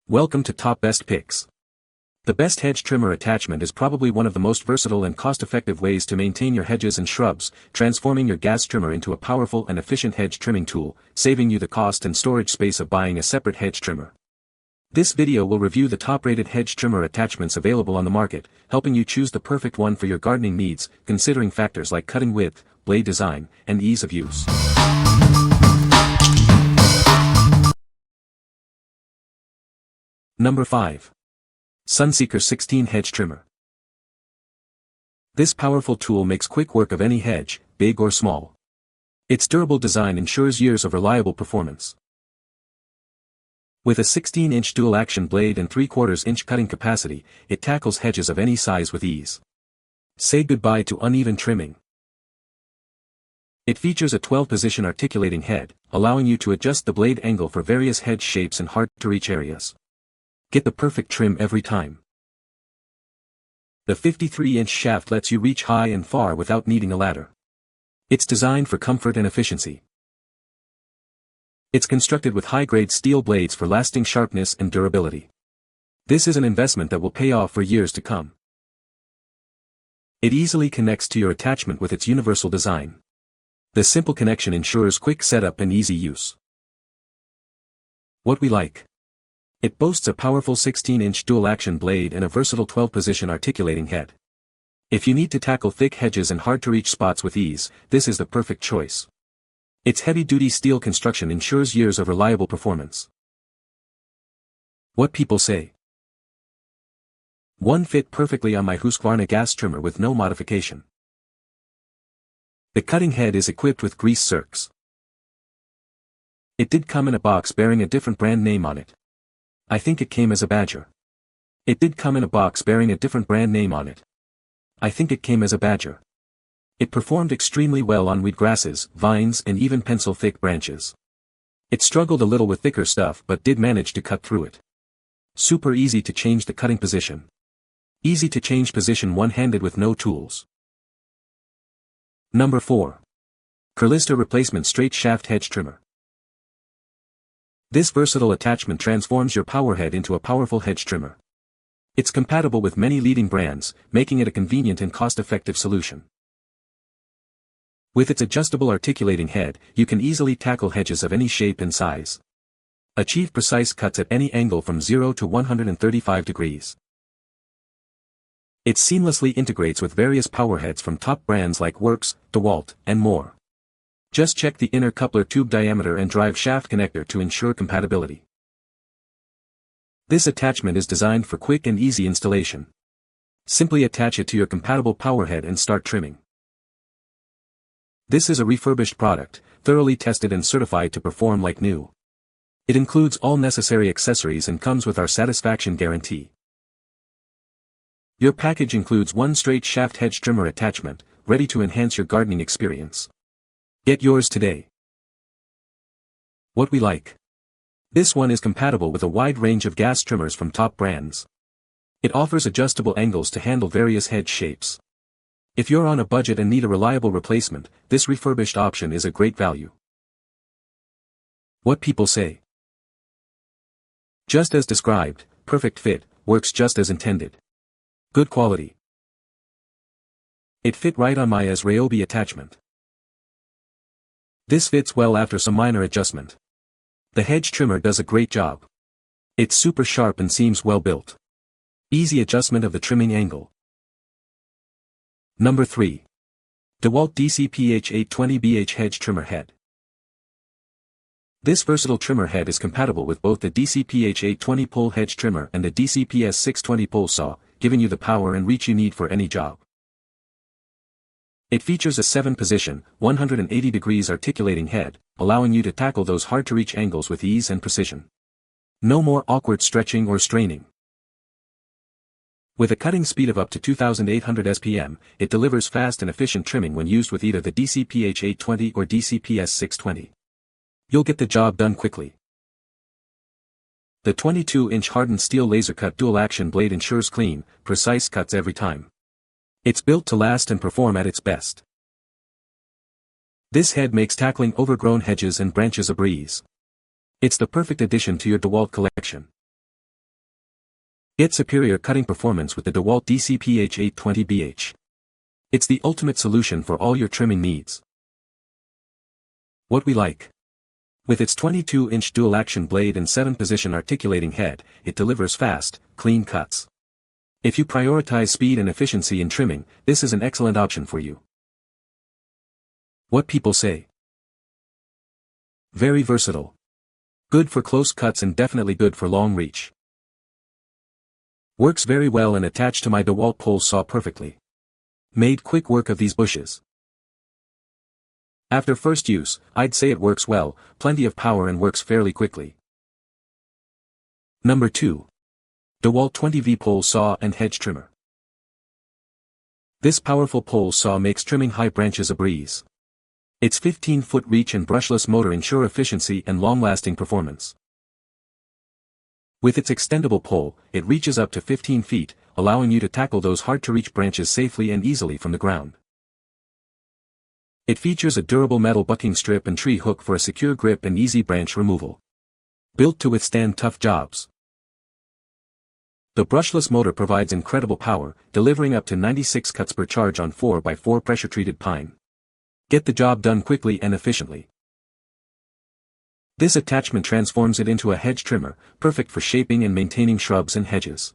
Welcome to Top Best Picks. The best hedge trimmer attachment is probably one of the most versatile and cost-effective ways to maintain your hedges and shrubs, transforming your gas trimmer into a powerful and efficient hedge trimming tool, saving you the cost and storage space of buying a separate hedge trimmer. This video will review the top-rated hedge trimmer attachments available on the market, helping you choose the perfect one for your gardening needs, considering factors like cutting width, blade design, and ease of use. Number 5. Sunseeker 16 Hedge Trimmer. This powerful tool makes quick work of any hedge, big or small. Its durable design ensures years of reliable performance. With a 16-inch dual-action blade and 3/4-inch cutting capacity, it tackles hedges of any size with ease. Say goodbye to uneven trimming. It features a 12-position articulating head, allowing you to adjust the blade angle for various hedge shapes and hard-to-reach areas. Get the perfect trim every time. The 53-inch shaft lets you reach high and far without needing a ladder. It's designed for comfort and efficiency. It's constructed with high-grade steel blades for lasting sharpness and durability. This is an investment that will pay off for years to come. It easily connects to your attachment with its universal design. The simple connection ensures quick setup and easy use. What we like. It boasts a powerful 16-inch dual-action blade and a versatile 12-position articulating head. If you need to tackle thick hedges and hard-to-reach spots with ease, this is the perfect choice. Its heavy-duty steel construction ensures years of reliable performance. What people say. One fit perfectly on my Husqvarna gas trimmer with no modification. The cutting head is equipped with grease zerks. It did come in a box bearing a different brand name on it. I think it came as a Badger. It did come in a box bearing a different brand name on it. I think it came as a Badger. It performed extremely well on weed grasses, vines and even pencil-thick branches. It struggled a little with thicker stuff but did manage to cut through it. Super easy to change the cutting position. Easy to change position one-handed with no tools. Number 4. Kerlista Replacement Straight Shaft Hedge Trimmer. This versatile attachment transforms your power head into a powerful hedge trimmer. It's compatible with many leading brands, making it a convenient and cost-effective solution. With its adjustable articulating head, you can easily tackle hedges of any shape and size. Achieve precise cuts at any angle from 0 to 135 degrees. It seamlessly integrates with various power heads from top brands like Works, DEWALT, and more. Just check the inner coupler tube diameter and drive shaft connector to ensure compatibility. This attachment is designed for quick and easy installation. Simply attach it to your compatible power head and start trimming. This is a refurbished product, thoroughly tested and certified to perform like new. It includes all necessary accessories and comes with our satisfaction guarantee. Your package includes one straight shaft hedge trimmer attachment, ready to enhance your gardening experience. Get yours today. What we like. This one is compatible with a wide range of gas trimmers from top brands. It offers adjustable angles to handle various hedge shapes. If you're on a budget and need a reliable replacement, this refurbished option is a great value. What people say. Just as described, perfect fit, works just as intended. Good quality. It fit right on my Ryobi attachment. This fits well after some minor adjustment. The hedge trimmer does a great job. It's super sharp and seems well built. Easy adjustment of the trimming angle. Number 3. DEWALT DCPH820BH Hedge Trimmer Head. This versatile trimmer head is compatible with both the DCPH820 pole hedge trimmer and the DCPS620 pole saw, giving you the power and reach you need for any job. It features a 7-position, 180 degrees articulating head, allowing you to tackle those hard-to-reach angles with ease and precision. No more awkward stretching or straining. With a cutting speed of up to 2,800 SPM, it delivers fast and efficient trimming when used with either the DCPH820 or DCPS620. You'll get the job done quickly. The 22-inch hardened steel laser-cut dual-action blade ensures clean, precise cuts every time. It's built to last and perform at its best. This head makes tackling overgrown hedges and branches a breeze. It's the perfect addition to your DEWALT collection. Get superior cutting performance with the DEWALT DCPH820BH. It's the ultimate solution for all your trimming needs. What we like. With its 22-inch dual-action blade and 7-position articulating head, it delivers fast, clean cuts. If you prioritize speed and efficiency in trimming, this is an excellent option for you. What people say. Very versatile. Good for close cuts and definitely good for long reach. Works very well and attached to my DEWALT pole saw perfectly. Made quick work of these bushes. After first use, I'd say it works well, plenty of power and works fairly quickly. Number 2. DEWALT 20V Pole Saw and Hedge Trimmer. This powerful pole saw makes trimming high branches a breeze. Its 15-foot reach and brushless motor ensure efficiency and long-lasting performance. With its extendable pole, it reaches up to 15 feet, allowing you to tackle those hard-to-reach branches safely and easily from the ground. It features a durable metal bucking strip and tree hook for a secure grip and easy branch removal. Built to withstand tough jobs. The brushless motor provides incredible power, delivering up to 96 cuts per charge on 4x4 pressure-treated pine. Get the job done quickly and efficiently. This attachment transforms it into a hedge trimmer, perfect for shaping and maintaining shrubs and hedges.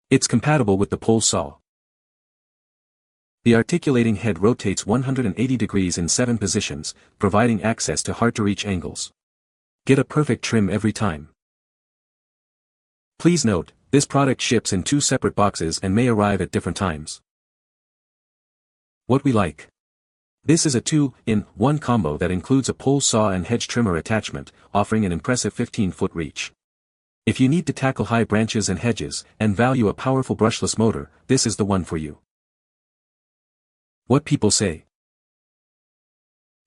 It's compatible with the pole saw. The articulating head rotates 180 degrees in 7 positions, providing access to hard-to-reach angles. Get a perfect trim every time. Please note, this product ships in 2 separate boxes and may arrive at different times. What we like. This is a 2-in-1 combo that includes a pole saw and hedge trimmer attachment, offering an impressive 15-foot reach. If you need to tackle high branches and hedges, and value a powerful brushless motor, this is the one for you. What people say.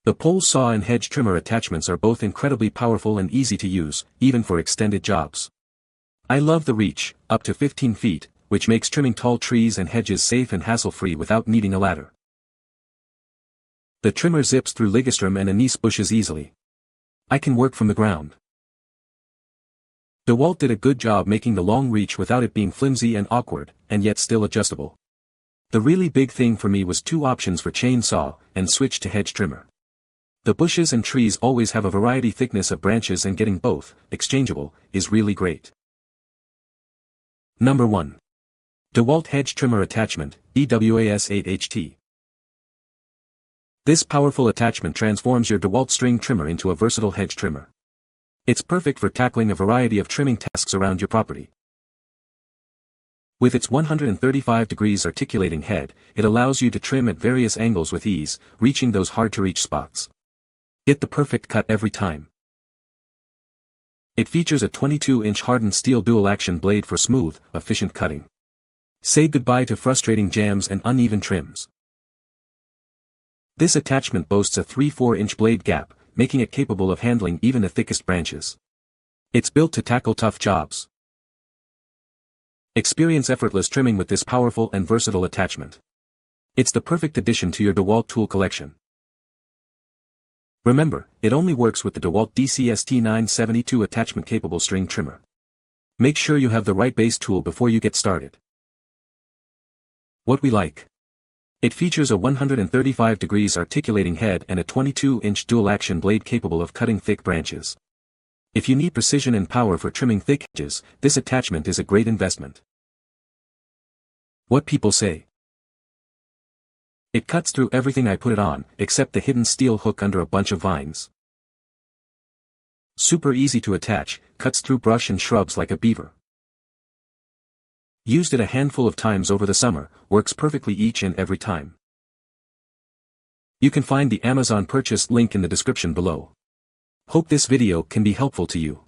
The pole saw and hedge trimmer attachments are both incredibly powerful and easy to use, even for extended jobs. I love the reach, up to 15 feet, which makes trimming tall trees and hedges safe and hassle-free without needing a ladder. The trimmer zips through ligustrum and anise bushes easily. I can work from the ground. DEWALT did a good job making the long reach without it being flimsy and awkward, and yet still adjustable. The really big thing for me was 2 options for chainsaw, and switch to hedge trimmer. The bushes and trees always have a variety thickness of branches and getting both, exchangeable, is really great. Number 1. DEWALT Hedge Trimmer Attachment, DEWALT. This powerful attachment transforms your DEWALT string trimmer into a versatile hedge trimmer. It's perfect for tackling a variety of trimming tasks around your property. With its 135 degrees articulating head, it allows you to trim at various angles with ease, reaching those hard-to-reach spots. Get the perfect cut every time. It features a 22-inch hardened steel dual-action blade for smooth, efficient cutting. Say goodbye to frustrating jams and uneven trims. This attachment boasts a 3/4-inch blade gap, making it capable of handling even the thickest branches. It's built to tackle tough jobs. Experience effortless trimming with this powerful and versatile attachment. It's the perfect addition to your DEWALT tool collection. Remember, it only works with the DEWALT DCST972 attachment-capable string trimmer. Make sure you have the right base tool before you get started. What we like. It features a 135 degrees articulating head and a 22-inch dual-action blade capable of cutting thick branches. If you need precision and power for trimming thick hedges, this attachment is a great investment. What people say. It cuts through everything I put it on, except the hidden steel hook under a bunch of vines. Super easy to attach, cuts through brush and shrubs like a beaver. Used it a handful of times over the summer, works perfectly each and every time. You can find the Amazon purchase link in the description below. Hope this video can be helpful to you.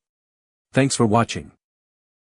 Thanks for watching.